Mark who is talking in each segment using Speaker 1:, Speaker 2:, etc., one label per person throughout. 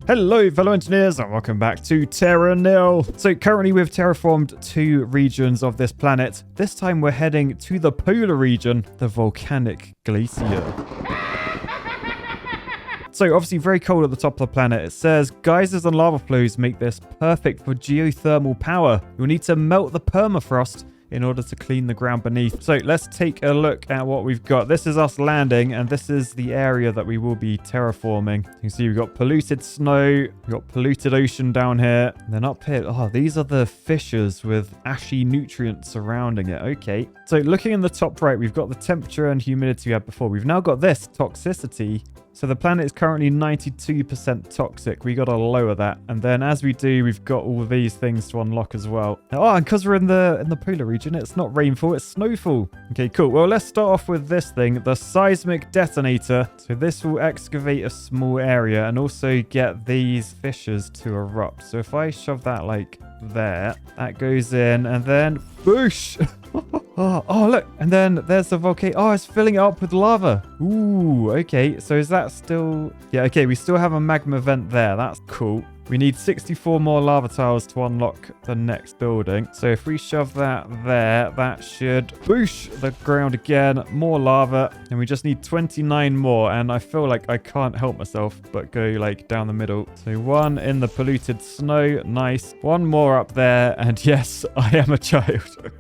Speaker 1: Hello fellow engineers and welcome back to Terra Nil. So currently we've terraformed 2 regions of this planet. This time we're heading to the polar region, the Volcanic Glacier. So obviously very cold at the top of the planet. It says geysers and lava flows make this perfect for geothermal power. You'll need to melt the permafrost in order to clean the ground beneath. So let's take a look at what we've got. This is us landing, and this is the area that we will be terraforming. You can see we've got polluted snow, we've got polluted ocean down here. And then up here, oh, these are the fissures with ashy nutrients surrounding it. Okay. So looking in the top right, we've got the temperature and humidity we had before. We've now got this toxicity. So the planet is currently 92% toxic. We got to lower that. And then as we do, we've got all of these things to unlock as well. Oh, and because we're in the polar region, it's not rainfall, it's snowfall. Okay, cool. Well, let's start off with this thing, the seismic detonator. So this will excavate a small area and also get these fissures to erupt. So if I shove that like there, that goes in and then boosh. Oh, look. And then there's the volcano. Oh, it's filling it up with lava. Ooh, okay. So is that still... Yeah, okay. We still have a magma vent there. That's cool. We need 64 more lava tiles to unlock the next building. So if we shove that there, that should boosh the ground again. More lava. And we just need 29 more. And I feel like I can't help myself but go like down the middle. So 1 in the polluted snow. Nice. 1 more up there. And yes, I am a child.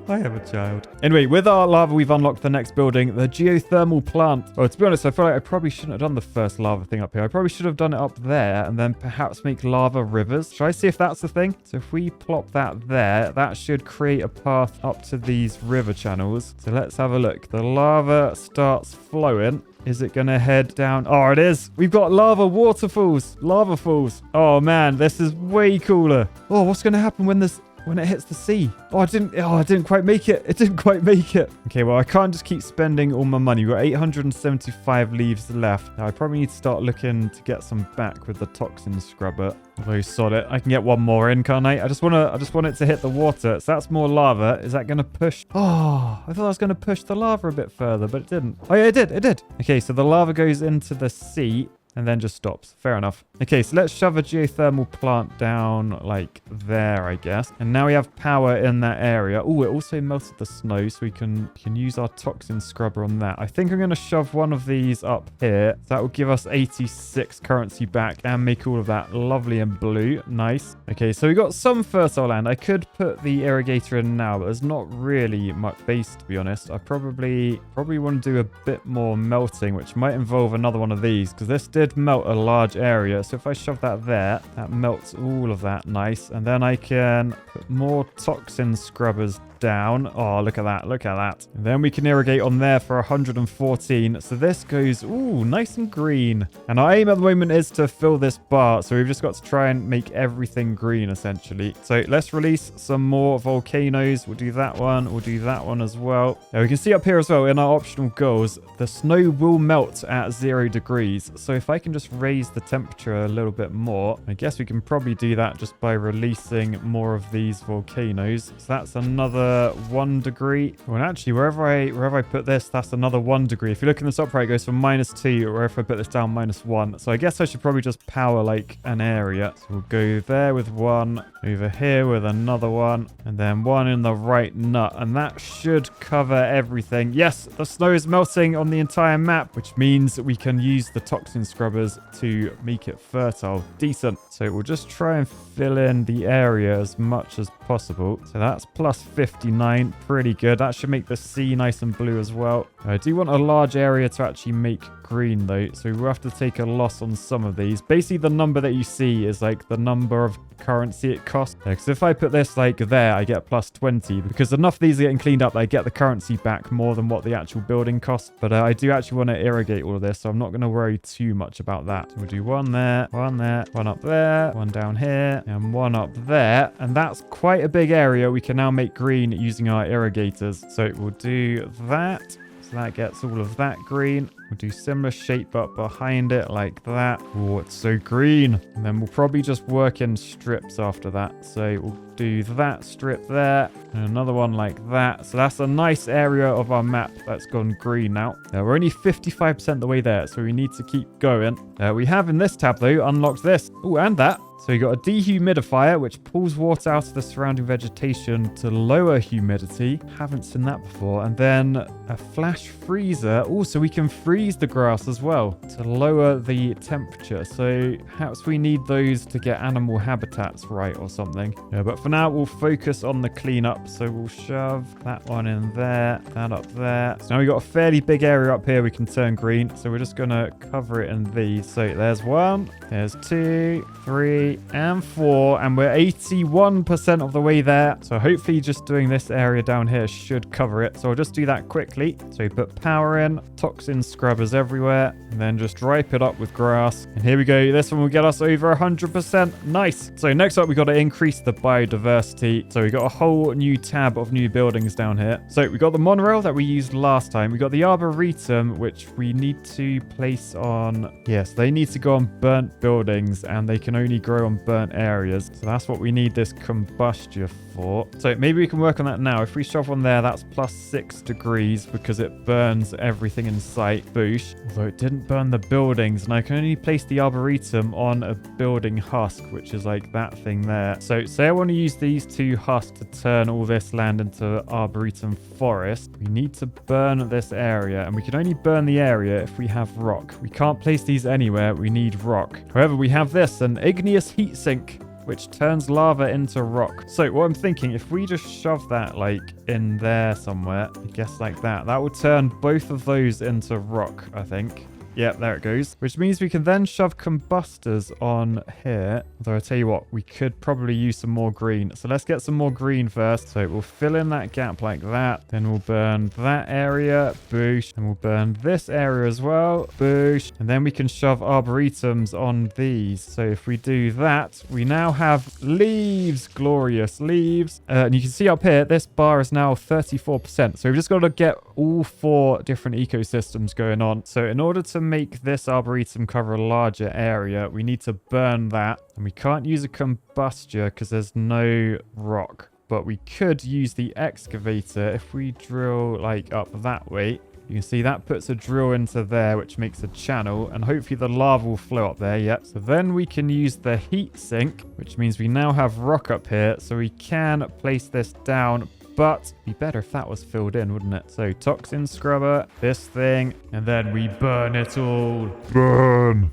Speaker 1: I am a child. Anyway, with our lava, we've unlocked the next building, the geothermal plant. Oh, to be honest, I feel like I probably shouldn't have done the first lava thing up here. I probably should have done it up there and then perhaps make lava rivers. Should I see if that's the thing? So if we plop that there, that should create a path up to these river channels. So let's have a look. The lava starts flowing. Is it going to head down? Oh, it is. We've got lava waterfalls. Lava falls. Oh, man, this is way cooler. Oh, what's going to happen when it hits the sea? I didn't quite make it. It didn't quite make it. Okay, well, I can't just keep spending all my money. We've got 875 leaves left. Now, I probably need to start looking to get some back with the toxin scrubber. Although, sod it. I can get 1 more in, can't I? I just want it to hit the water. So that's more lava. Is that going to push? Oh, I thought I was going to push the lava a bit further, but it didn't. Oh, yeah, it did. It did. Okay, so the lava goes into the sea and then just stops. Fair enough. Okay, so let's shove a geothermal plant down like there, I guess. And now we have power in that area. Oh, it also melted the snow, so we can use our toxin scrubber on that. I think I'm going to shove one of these up here. So that will give us 86 currency back and make all of that lovely and blue. Nice. Okay, so we got some fertile land. I could put the irrigator in now, but there's not really much space, to be honest. I probably want to do a bit more melting, which might involve another one of these, because this did melt a large area. So if I shove that there, that melts all of that. Nice. And then I can put more toxin scrubbers down. Oh, look at that. Look at that. And then we can irrigate on there for 114. So this goes, ooh, nice and green. And our aim at the moment is to fill this bar. So we've just got to try and make everything green, essentially. So let's release some more volcanoes. We'll do that one. We'll do that one as well. Now we can see up here as well in our optional goals, the snow will melt at 0 degrees. So if I can just raise the temperature a little bit more, I guess we can probably do that just by releasing more of these volcanoes. So that's another 1 degree. Well, actually, wherever I put this, that's another 1 degree. If you look in the top right, it goes from -2, or if I put this down, -1. So I guess I should probably just power like an area. So we'll go there with 1, over here with another 1, and then 1 in the right nut. And that should cover everything. Yes, the snow is melting on the entire map, which means we can use the toxin scrubbers to make it fertile. Decent. So we'll just try and fill in the area as much as possible. So that's plus 59. Pretty good. That should make the sea nice and blue as well. I do want a large area to actually make green though, so we'll have to take a loss on some of these. Basically, the number that you see is like the number of currency it costs. Because if I put this like there, I get plus 20. Because enough of these are getting cleaned up, I get the currency back more than what the actual building costs. But I do actually want to irrigate all of this, so I'm not going to worry too much about that. So we'll do 1 there, 1 there, 1 up there, 1 down here, and 1 up there. And that's quite a big area we can now make green using our irrigators. So we'll do that. So that gets all of that green. We'll do similar shape but behind it like that. Oh, it's so green. And then we'll probably just work in strips after that. So we'll do that strip there and another one like that. So that's a nice area of our map that's gone green now. We're only 55% the way there, so we need to keep going. We have in this tab though unlocked this. Oh, and that. So you got a dehumidifier, which pulls water out of the surrounding vegetation to lower humidity. Haven't seen that before. And then a flash freezer. Oh, so we can freeze the grass as well to lower the temperature. So perhaps we need those to get animal habitats right or something. Yeah, but for now, we'll focus on the cleanup. So we'll shove that one in there, that up there. So now we've got a fairly big area up here we can turn green. So we're just going to cover it in these. So there's 1, there's 2, 3, and 4, and we're 81% of the way there. So hopefully just doing this area down here should cover it. So I'll just do that quickly. So put power in, toxin scrubbers everywhere, and then just ripe it up with grass. And here we go. This one will get us over 100%. Nice. So next up, we got to increase the biodiversity. So we got a whole new tab of new buildings down here. So we got the monorail that we used last time. We got the arboretum, which we need to place on. Yes, they need to go on burnt buildings, and they can only grow on burnt areas. So that's what we need this combustion for. So maybe we can work on that now. If we shove one there, that's plus 6 degrees because it burns everything in sight. Boosh. Although it didn't burn the buildings, and I can only place the arboretum on a building husk, which is like that thing there. So say I want to use these 2 husks to turn all this land into arboretum forest. We need to burn this area, and we can only burn the area if we have rock. We can't place these anywhere. We need rock. However, we have this, an igneous heat sink, which turns lava into rock. So what I'm thinking, if we just shove that like in there somewhere, I guess like that, that will turn both of those into rock, I think. Yep, there it goes. Which means we can then shove combustors on here. Although I tell you what, we could probably use some more green. So let's get some more green first. So we'll fill in that gap like that. Then we'll burn that area. Boosh. And we'll burn this area as well. Boosh. And then we can shove arboretums on these. So if we do that, we now have leaves. Glorious leaves. And you can see up here, this bar is now 34%. So we've just got to get all 4 different ecosystems going on. So in order to make this arboretum cover a larger area, we need to burn that. And we can't use a combustor because there's no rock. But we could use the excavator if we drill like up that way. You can see that puts a drill into there, which makes a channel, and hopefully the lava will flow up there. Yep. So then we can use the heat sink, which means we now have rock up here. So we can place this down, but it'd be better if that was filled in, wouldn't it? So toxin scrubber, this thing, and then we burn it all. Burn.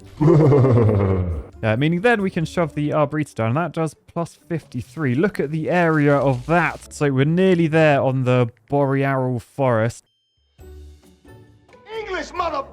Speaker 1: Meaning then we can shove the arboretum down, and that does plus 53. Look at the area of that. So we're nearly there on the Boreal forest.
Speaker 2: English, mother...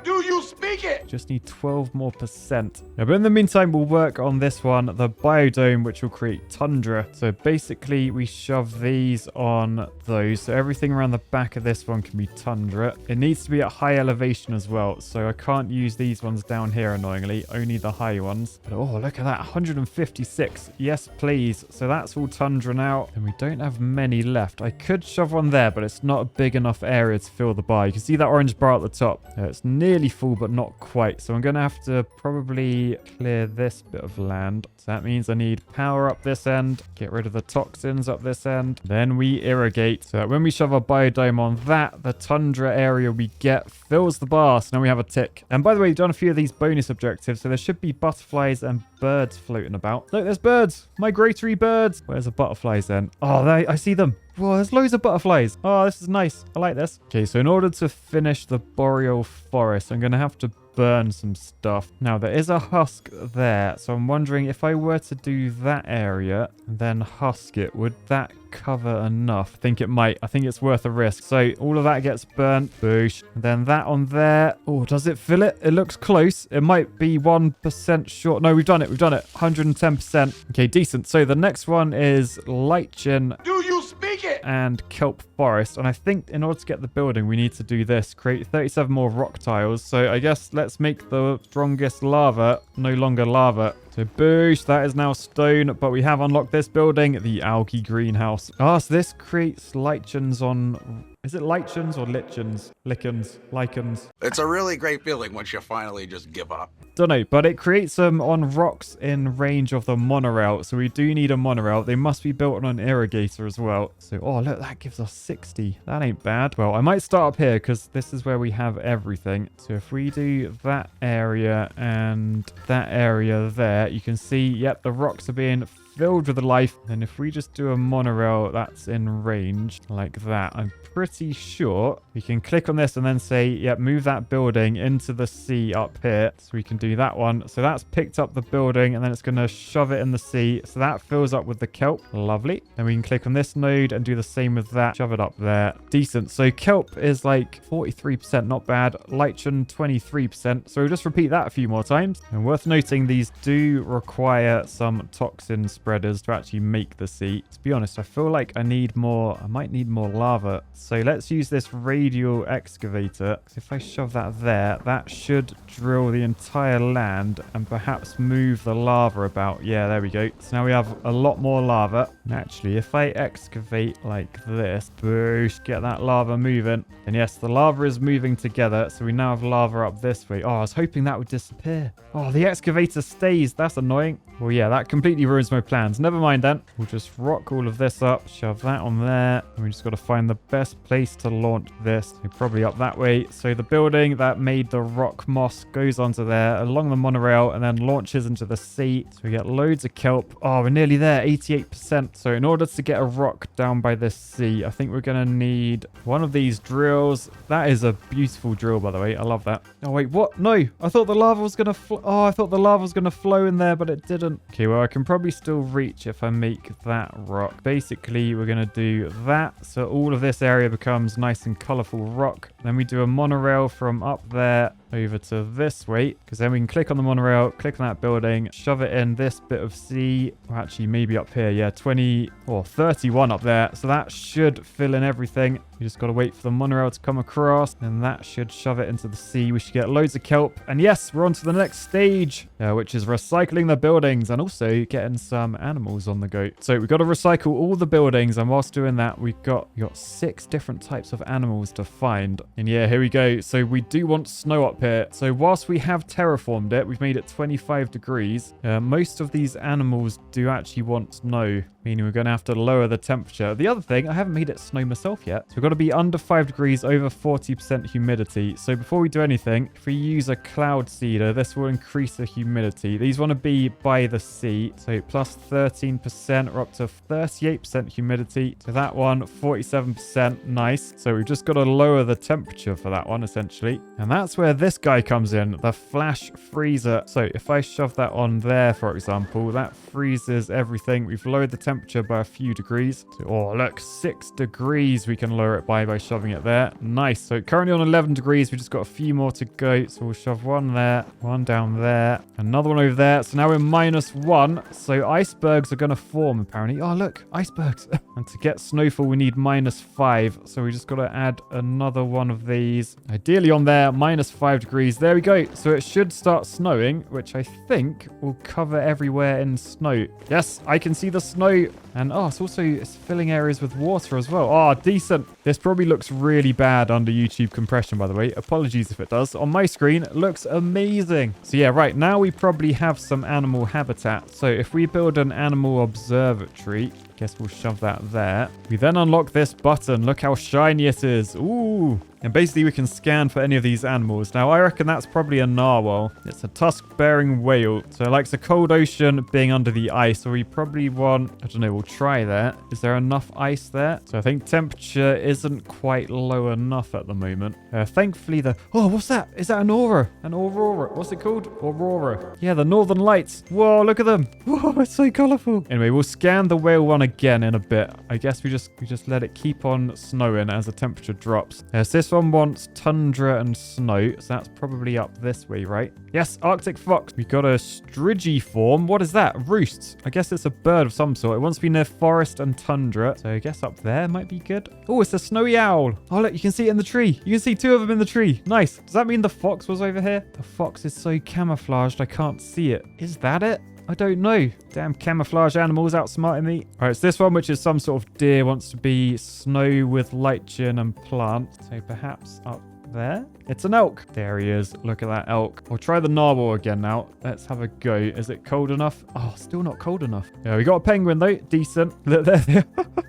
Speaker 2: Do you speak it?
Speaker 1: Just need 12 more %. But in the meantime, we'll work on this one, the biodome, which will create tundra. So basically, we shove these on those. So everything around the back of this one can be tundra. It needs to be at high elevation as well. So I can't use these ones down here, annoyingly. Only the high ones. But oh, look at that. 156. Yes, please. So that's all tundra now. And we don't have many left. I could shove one there, but it's not a big enough area to fill the bar. You can see that orange bar at the top. It's nearly full, but not quite. So I'm going to have to probably clear this bit of land. So that means I need power up this end, get rid of the toxins up this end. Then we irrigate. So that when we shove our biodome on that, the tundra area we get fills the bar. So now we have a tick. And by the way, we've done a few of these bonus objectives. So there should be butterflies and birds floating about. Look, there's birds. Migratory birds. Where's the butterflies then? Oh, I see them. Whoa, there's loads of butterflies. Oh, this is nice. I like this. Okay, so in order to finish the Boreal forest, I'm going to have to burn some stuff. Now, there is a husk there, so I'm wondering if I were to do that area and then husk it, would that cover enough? I think it might. I think it's worth a risk. So all of that gets burnt. Boosh. And then that on there. Oh, does it fill it? It looks close. It might be 1% short. No, we've done it. We've done it. 110%. Okay, decent. So the next one is Lichen.
Speaker 2: Do you speak it?
Speaker 1: And kelp forest. And I think in order to get the building, we need to do this. Create 37 more rock tiles. So I guess let's make the strongest lava no longer lava. So boosh, that is now stone, but we have unlocked this building, the algae greenhouse. Ah, so this creates lichens on Is it Lichens or Lichens? Lichens.
Speaker 2: It's a really great feeling once you finally just give up.
Speaker 1: Don't know, but it creates them on rocks in range of the monorail. So we do need a monorail. They must be built on an irrigator as well. So, oh, look, that gives us 60. That ain't bad. Well, I might start up here because this is where we have everything. So if we do that area and that area there, you can see, yep, the rocks are being filled with the life. And if we just do a monorail that's in range like that, I'm pretty sure we can click on this and then say, yep, move that building into the sea up here. So we can do that one. So that's picked up the building and then it's going to shove it in the sea. So that fills up with the kelp. Lovely. Then we can click on this node and do the same with that. Shove it up there. Decent. So kelp is like 43%, not bad. Lichen 23%. So we'll just repeat that a few more times. And worth noting, these do require some toxin spreaders to actually make the sea. To be honest, I feel like I might need more lava. So let's use this radial excavator. So if I shove that there, that should drill the entire land and perhaps move the lava about. Yeah, there we go. So now we have a lot more lava. And actually, if I excavate like this, boosh, get that lava moving. And yes, the lava is moving together. So we now have lava up this way. Oh, I was hoping that would disappear. Oh, the excavator stays. That's annoying. Well, yeah, that completely ruins my plans. Never mind then. We'll just rock all of this up, shove that on there. And we just got to find the best place to launch this. So probably up that way. So the building that made the rock moss goes onto there along the monorail and then launches into the sea. So we get loads of kelp. Oh, we're nearly there, 88%. So in order to get a rock down by this sea, I think we're going to need one of these drills. That is a beautiful drill, by the way. I love that. Oh, wait, what? No, I thought the lava was going to I thought the lava was going to flow in there, but it didn't. Okay, well, I can probably still reach if I make that rock. Basically, we're going to do that. So all of this area becomes nice and colorful rock. Then we do a monorail from up there over to this way, because then we can click on the monorail, click on that building, shove it in this bit of sea, or actually maybe up here, yeah, 20 or 31 up there. So that should fill in everything. We just got to wait for the monorail to come across, and that should shove it into the sea. We should get loads of kelp. And yes, we're on to the next stage, which is recycling the buildings and also getting some animals on the go. So we've got to recycle all the buildings, and whilst doing that, we got 6 different types of animals to find. And yeah, here we go. So we do want snow up here. So whilst we have terraformed it, we've made it 25 degrees. Most of these animals do actually want snow, meaning we're going to have to lower the temperature. The other thing, I haven't made it snow myself yet. So we've got to be under 5 degrees, over 40% humidity. So before we do anything, if we use a cloud seeder, this will increase the humidity. These want to be by the sea. So plus 13%, or up to 38% humidity. So that one, 47%. Nice. So we've just got to lower the temperature for that one, essentially. And that's where this guy comes in, the flash freezer. So if I shove that on there, for example, that freezes everything. We've lowered the temperature by a few degrees. So, oh, look, 6 degrees we can lower it by shoving it there. Nice. So currently on 11 degrees. We just got a few more to go. So we'll shove one there, one down there, another one over there. So now we're -1. So icebergs are going to form, apparently. Oh, look, icebergs. And to get snowfall, we need -5. So we just got to add another one of these. Ideally on there, -5 degrees. There we go. So it should start snowing, which I think will cover everywhere in snow. Yes, I can see the snow. And oh, it's filling areas with water as well. Oh, decent. This probably looks really bad under YouTube compression, by the way. Apologies if it does. On my screen, it looks amazing. So yeah, right, now we probably have some animal habitat. So if we build an animal observatory, guess we'll shove that there. We then unlock this button. Look how shiny it is. Ooh. And basically we can scan for any of these animals. Now I reckon that's probably a narwhal. It's a tusk-bearing whale. So it likes the cold ocean, being under the ice. So we probably want, I don't know, we'll try that. Is there enough ice there? So I think temperature isn't quite low enough at the moment. Thankfully oh, what's that? Is that an aurora? An aurora. What's it called? Aurora. Yeah, the northern lights. Whoa, look at them. Whoa, it's so colorful. Anyway, we'll scan the whale one again in a bit. I guess we just let it keep on snowing as the temperature drops. So this one wants tundra and snow, so that's probably up this way, right? Yes, Arctic fox. We got a strigiform. What is that? Roosts. I guess it's a bird of some sort. It wants to be near forest and tundra, so I guess up there might be good. Oh, it's a snowy owl. Oh, look, you can see it in the tree. You can see 2 of them in the tree. Nice. Does that mean the fox was over here? The fox is so camouflaged I can't see it. Is that it? I don't know. Damn camouflage animals outsmarting me. All right, it's this one, which is some sort of deer, wants to be snow with lichen and plant. So perhaps up there. It's an elk. There he is. Look at that elk. We'll try the narwhal again now. Let's have a go. Is it cold enough? Oh, still not cold enough. Yeah, we got a penguin though. Decent. Look there.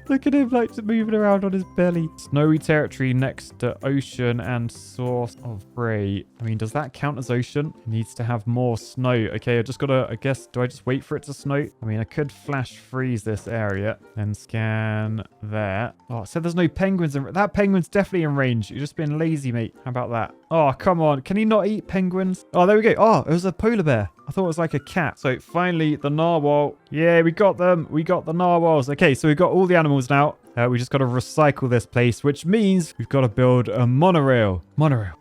Speaker 1: Look at him like just moving around on his belly. Snowy territory next to ocean and source of prey. I mean, does that count as ocean? It needs to have more snow. Okay, I just gotta, I guess, do I just wait for it to snow? I mean, I could flash freeze this area and scan there. Oh, it said there's no penguins in. That penguin's definitely in range. You're just being lazy, mate. How about that? Oh, come on. Can he not eat penguins? Oh, there we go. Oh, it was a polar bear. I thought it was like a cat. So finally, the narwhal. Yeah, we got them. We got the narwhals. Okay, so we've got all the animals now. We just got to recycle this place, which means we've got to build a monorail. Monorail.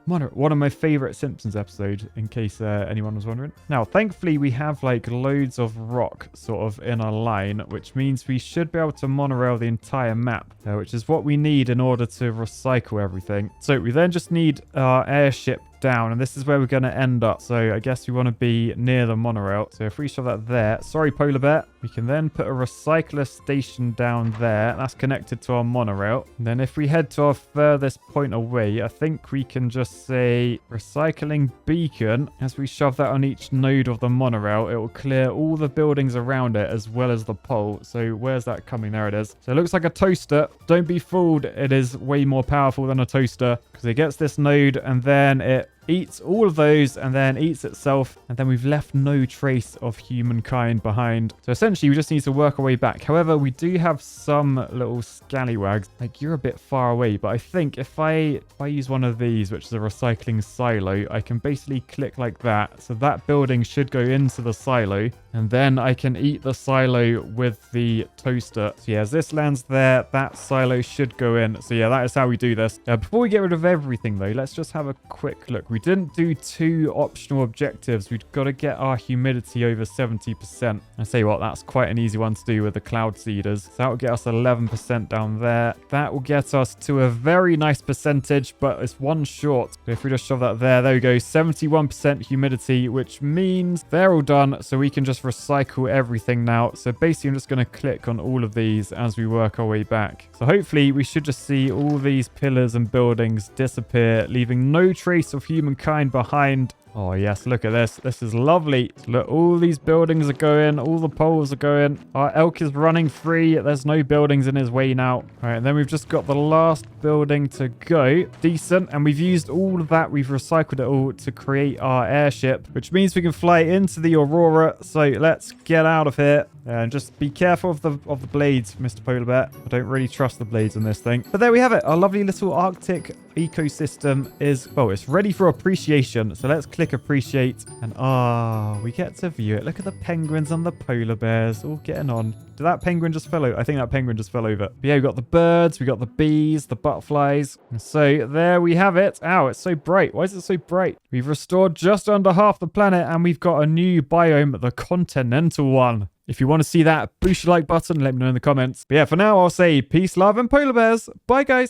Speaker 1: One of my favorite Simpsons episodes, in case anyone was wondering. Now, thankfully, we have like loads of rock sort of in a line, which means we should be able to monorail the entire map, which is what we need in order to recycle everything. So we then just need our airship down, and this is where we're going to end up. So I guess we want to be near the monorail. So if we shove that there, sorry polar bear, we can then put a recycler station down there. That's connected to our monorail. And then if we head to our furthest point away, I think we can just say recycling beacon. As we shove that on each node of the monorail, it will clear all the buildings around it as well as the pole. So where's that coming? There it is. So it looks like a toaster. Don't be fooled. It is way more powerful than a toaster because it gets this node and then it eats all of those and then eats itself, and then we've left no trace of humankind behind. So essentially we just need to work our way back. However, we do have some little scallywags. Like, you're a bit far away, but I think if I use one of these, which is a recycling silo, I can basically click like that. So that building should go into the silo, and then I can eat the silo with the toaster. So yeah, as this lands there, that silo should go in. So yeah, that is how we do this. Before we get rid of everything though, let's just have a quick look. We didn't do 2 optional objectives. We've got to get our humidity over 70%. I say what, that's quite an easy one to do with the cloud seeders. So that will get us 11% down there. That will get us to a very nice percentage, but it's one short. So if we just shove that there we go, 71% humidity, which means they're all done. So we can just recycle everything now. So basically I'm just going to click on all of these as we work our way back. So hopefully we should just see all these pillars and buildings disappear, leaving no trace of humankind behind. Oh yes, look at this. This is lovely. Look, all these buildings are going. All the poles are going. Our elk is running free. There's no buildings in his way now. All right, and then we've just got the last building to go. Decent. And we've used all of that. We've recycled it all to create our airship, which means we can fly into the Aurora. So let's get out of here. And just be careful of the blades, Mr. Polar Bear. I don't really trust the blades on this thing. But there we have it. Our lovely little Arctic ecosystem is, well, it's ready for appreciation. So let's click appreciate. And we get to view it. Look at the penguins and the polar bears all getting on. Did that penguin just fell over? I think that penguin just fell over. But yeah, we got the birds, we got the bees, the butterflies. And so there we have it. Ow, it's so bright. Why is it so bright? We've restored just under half the planet and we've got a new biome, the continental one. If you want to see that, push the like button, let me know in the comments. But yeah, for now, I'll say peace, love, and polar bears. Bye, guys.